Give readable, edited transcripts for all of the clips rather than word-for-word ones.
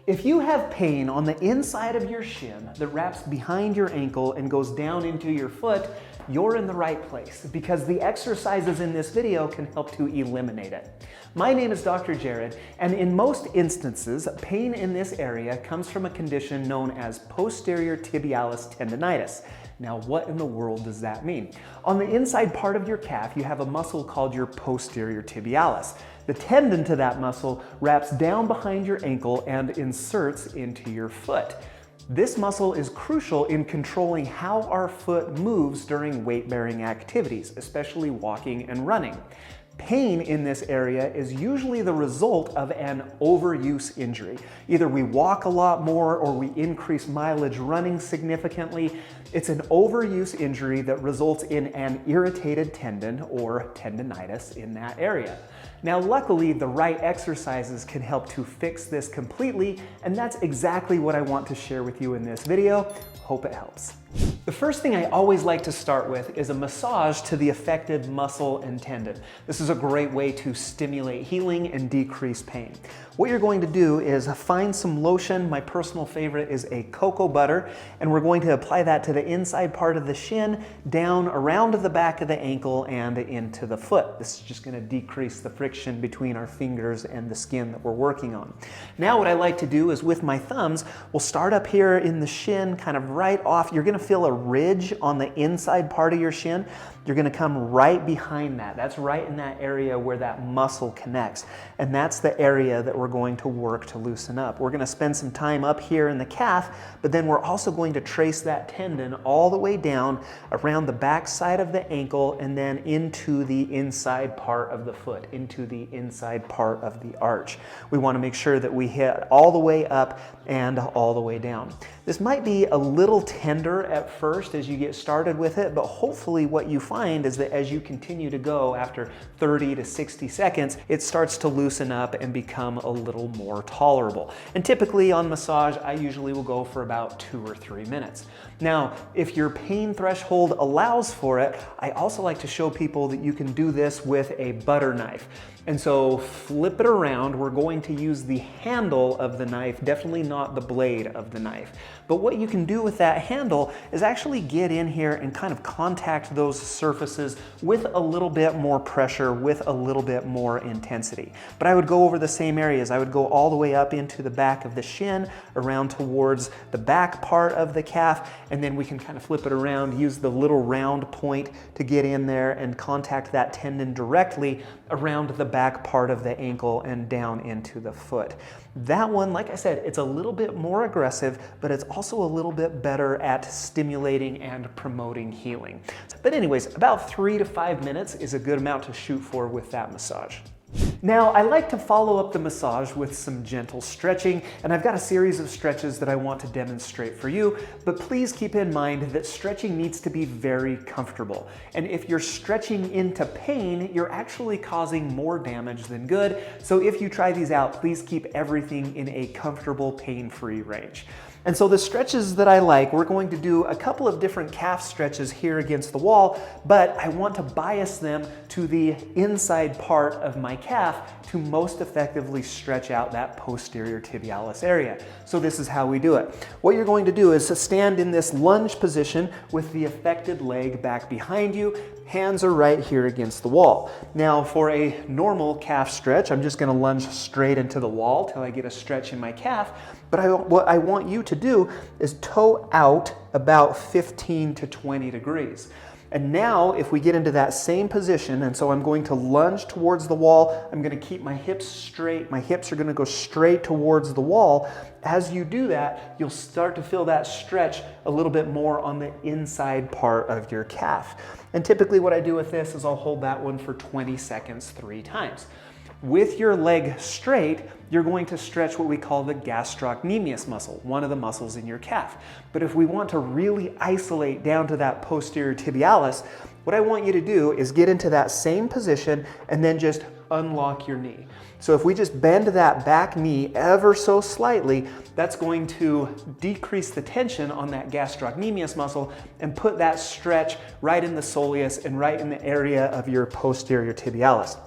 If you have pain on the inside of your shin that wraps behind your ankle and goes down into your foot, you're in the right place because the exercises in this video can help to eliminate it. My name is Dr. Jared, and in most instances, pain in this area comes from a condition known as posterior tibialis tendonitis. Now, what in the world does that mean? On the inside part of your calf, you have a muscle called your posterior tibialis. The tendon to that muscle wraps down behind your ankle and inserts into your foot. This muscle is crucial in controlling how our foot moves during weight-bearing activities, especially walking and running. Pain in this area is usually the result of an overuse injury. Either we walk a lot more or we increase mileage running significantly. It's an overuse injury that results in an irritated tendon or tendonitis in that area. Now, luckily, the right exercises can help to fix this completely, and that's exactly what I want to share with you in this video. Hope it helps. The first thing I always like to start with is a massage to the affected muscle and tendon. This is a great way to stimulate healing and decrease pain. What you're going to do is find some lotion. My personal favorite is a cocoa butter, and we're going to apply that to the inside part of the shin, down around the back of the ankle and into the foot. This is just going to decrease the friction between our fingers and the skin that we're working on. Now what I like to do is with my thumbs, we'll start up here in the shin, kind of right off. You're going to feel a ridge on the inside part of your shin. You're going to come right behind that. That's right in that area where that muscle connects. And that's the area that we're going to work to loosen up. We're going to spend some time up here in the calf, but then we're also going to trace that tendon all the way down around the back side of the ankle and then into the inside part of the foot, into the inside part of the arch. We want to make sure that we hit all the way up and all the way down. This might be a little tender at first as you get started with it, but hopefully what you find is that as you continue to go after 30 to 60 seconds, it starts to loosen up and become a little more tolerable. And typically on massage, I usually will go for about 2 or 3 minutes. Now, if your pain threshold allows for it, I also like to show people that you can do this with a butter knife. And so flip it around. We're going to use the handle of the knife, definitely not the blade of the knife. But what you can do with that handle is actually get in here and kind of contact those surfaces with a little bit more pressure, with a little bit more intensity. But I would go over the same areas. I would go all the way up into the back of the shin, around towards the back part of the calf, and then we can kind of flip it around, use the little round point to get in there and contact that tendon directly around the back part of the ankle and down into the foot. That one, like I said, it's a little bit more aggressive, but it's also a little bit better at stimulating and promoting healing. But anyways, about 3 to 5 minutes is a good amount to shoot for with that massage. Now, I like to follow up the massage with some gentle stretching, and I've got a series of stretches that I want to demonstrate for you, but please keep in mind that stretching needs to be very comfortable. And if you're stretching into pain, you're actually causing more damage than good. So if you try these out, please keep everything in a comfortable, pain-free range. And so the stretches that I like, we're going to do a couple of different calf stretches here against the wall, but I want to bias them to the inside part of my calf to most effectively stretch out that posterior tibialis area. So this is how we do it. What you're going to do is to stand in this lunge position with the affected leg back behind you. Hands are right here against the wall. Now for a normal calf stretch, I'm just going to lunge straight into the wall till I get a stretch in my calf. But what I want you to do is toe out about 15 to 20 degrees. And now if we get into that same position, and so I'm going to lunge towards the wall, I'm going to keep my hips straight, my hips are going to go straight towards the wall. As you do that, you'll start to feel that stretch a little bit more on the inside part of your calf. And typically what I do with this is I'll hold that one for 20 seconds 3 times. With your leg straight, you're going to stretch what we call the gastrocnemius muscle, one of the muscles in your calf. But if we want to really isolate down to that posterior tibialis, what I want you to do is get into that same position and then just unlock your knee. So if we just bend that back knee ever so slightly, that's going to decrease the tension on that gastrocnemius muscle and put that stretch right in the soleus and right in the area of your posterior tibialis.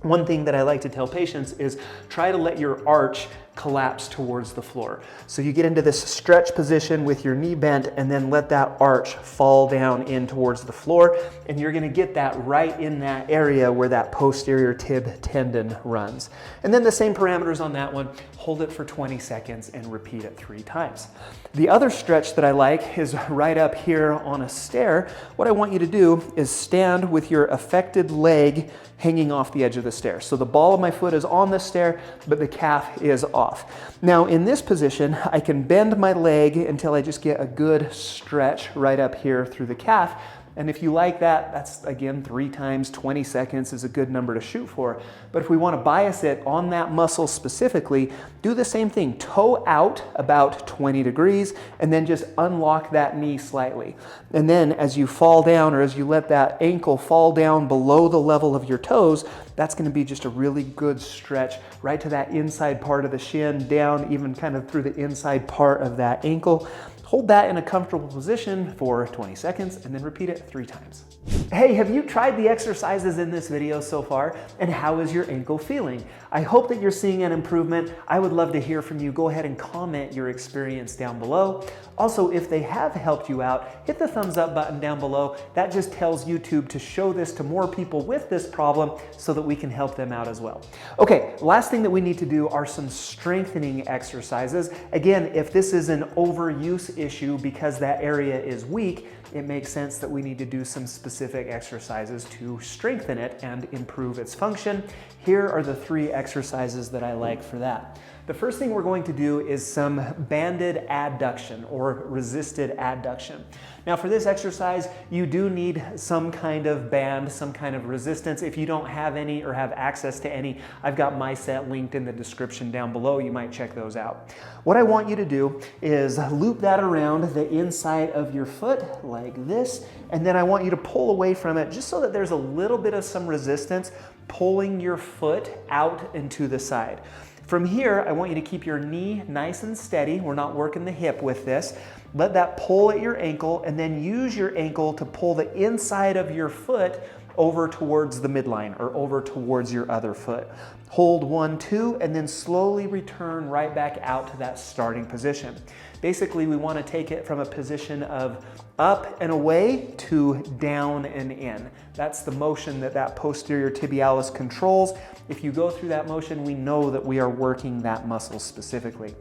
One thing that I like to tell patients is try to let your arch collapse towards the floor. So you get into this stretch position with your knee bent and then let that arch fall down in towards the floor, and you're gonna get that right in that area where that posterior tib tendon runs. And then the same parameters on that one, hold it for 20 seconds and repeat it 3 times. The other stretch that I like is right up here on a stair. What I want you to do is stand with your affected leg hanging off the edge of the stair. So the ball of my foot is on the stair, but the calf is off. Now in this position, I can bend my leg until I just get a good stretch right up here through the calf. And if you like that, that's again 3 times, 20 seconds is a good number to shoot for. But if we want to bias it on that muscle specifically, do the same thing. Toe out about 20 degrees and then just unlock that knee slightly. And then as you fall down, or as you let that ankle fall down below the level of your toes, that's going to be just a really good stretch right to that inside part of the shin, down even kind of through the inside part of that ankle. Hold that in a comfortable position for 20 seconds and then repeat it 3 times. Hey, have you tried the exercises in this video so far? And how is your ankle feeling? I hope that you're seeing an improvement. I would love to hear from you. Go ahead and comment your experience down below. Also, if they have helped you out, hit the thumbs up button down below. That just tells YouTube to show this to more people with this problem so that we can help them out as well. Okay, last thing that we need to do are some strengthening exercises. Again, if this is an overuse issue because that area is weak, it makes sense that we need to do some specific exercises to strengthen it and improve its function. Here are the 3 exercises that I like for that. The first thing we're going to do is some banded adduction or resisted adduction. Now for this exercise, you do need some kind of band, some kind of resistance. If you don't have any or have access to any, I've got my set linked in the description down below. You might check those out. What I want you to do is loop that around the inside of your foot like this, and then I want you to pull away from it just so that there's a little bit of some resistance, pulling your foot out and to the side. From here, I want you to keep your knee nice and steady. We're not working the hip with this. Let that pull at your ankle and then use your ankle to pull the inside of your foot over towards the midline or over towards your other foot. Hold 1, 2, and then slowly return right back out to that starting position. Basically, we want to take it from a position of up and away to down and in. That's the motion that that posterior tibialis controls. If you go through that motion, we know that we are working that muscle specifically.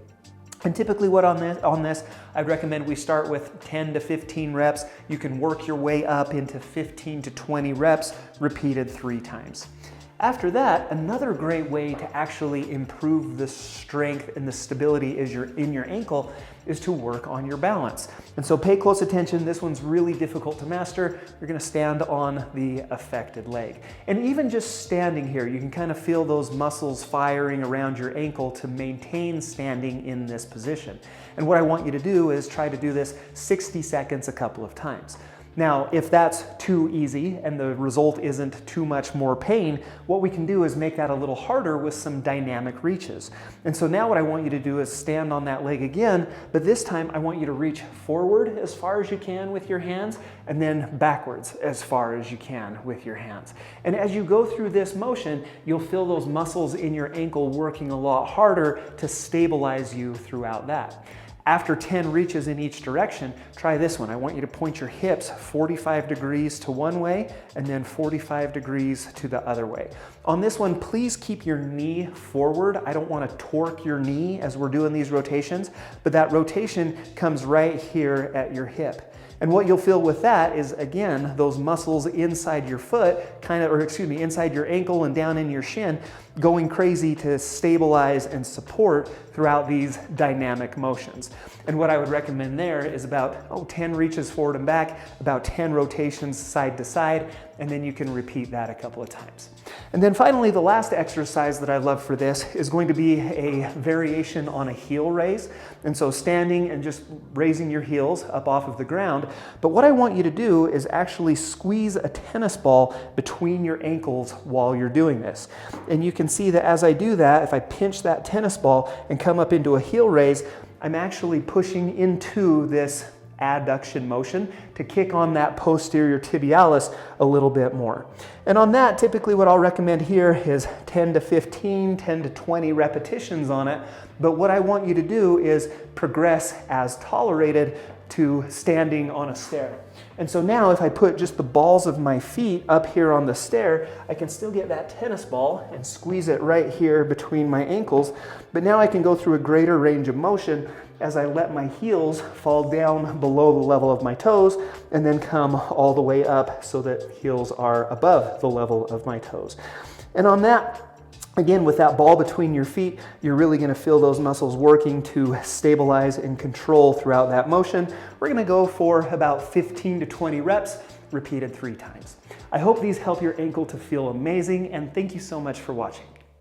And typically on this, I'd recommend we start with 10 to 15 reps. You can work your way up into 15 to 20 reps, repeated 3 times. After that, another great way to actually improve the strength and the stability in your ankle is to work on your balance. And so pay close attention. This one's really difficult to master. You're gonna stand on the affected leg. And even just standing here, you can kind of feel those muscles firing around your ankle to maintain standing in this position. And what I want you to do is try to do this 60 seconds a couple of times. Now, if that's too easy and the result isn't too much more pain, what we can do is make that a little harder with some dynamic reaches. And so now what I want you to do is stand on that leg again, but this time I want you to reach forward as far as you can with your hands and then backwards as far as you can with your hands. And as you go through this motion, you'll feel those muscles in your ankle working a lot harder to stabilize you throughout that. After 10 reaches in each direction, try this one. I want you to point your hips 45 degrees to one way and then 45 degrees to the other way. On this one, please keep your knee forward. I don't want to torque your knee as we're doing these rotations, but that rotation comes right here at your hip. And what you'll feel with that is, again, those muscles inside your foot, inside your ankle and down in your shin, going crazy to stabilize and support throughout these dynamic motions. And what I would recommend there is about 10 reaches forward and back, about 10 rotations side to side, and then you can repeat that a couple of times. And then finally, the last exercise that I love for this is going to be a variation on a heel raise. And so standing and just raising your heels up off of the ground. But what I want you to do is actually squeeze a tennis ball between your ankles while you're doing this. And you can see that as I do that, if I pinch that tennis ball and come up into a heel raise, I'm actually pushing into this adduction motion to kick on that posterior tibialis a little bit more. And on that, typically what I'll recommend here is 10 to 15, 10 to 20 repetitions on it. But what I want you to do is progress as tolerated to standing on a stair. And so now if I put just the balls of my feet up here on the stair, I can still get that tennis ball and squeeze it right here between my ankles. But now I can go through a greater range of motion as I let my heels fall down below the level of my toes and then come all the way up so that heels are above the level of my toes. And on that, again, with that ball between your feet, you're really going to feel those muscles working to stabilize and control throughout that motion. We're going to go for about 15 to 20 reps, repeated 3 times. I hope these help your ankle to feel amazing, and thank you so much for watching.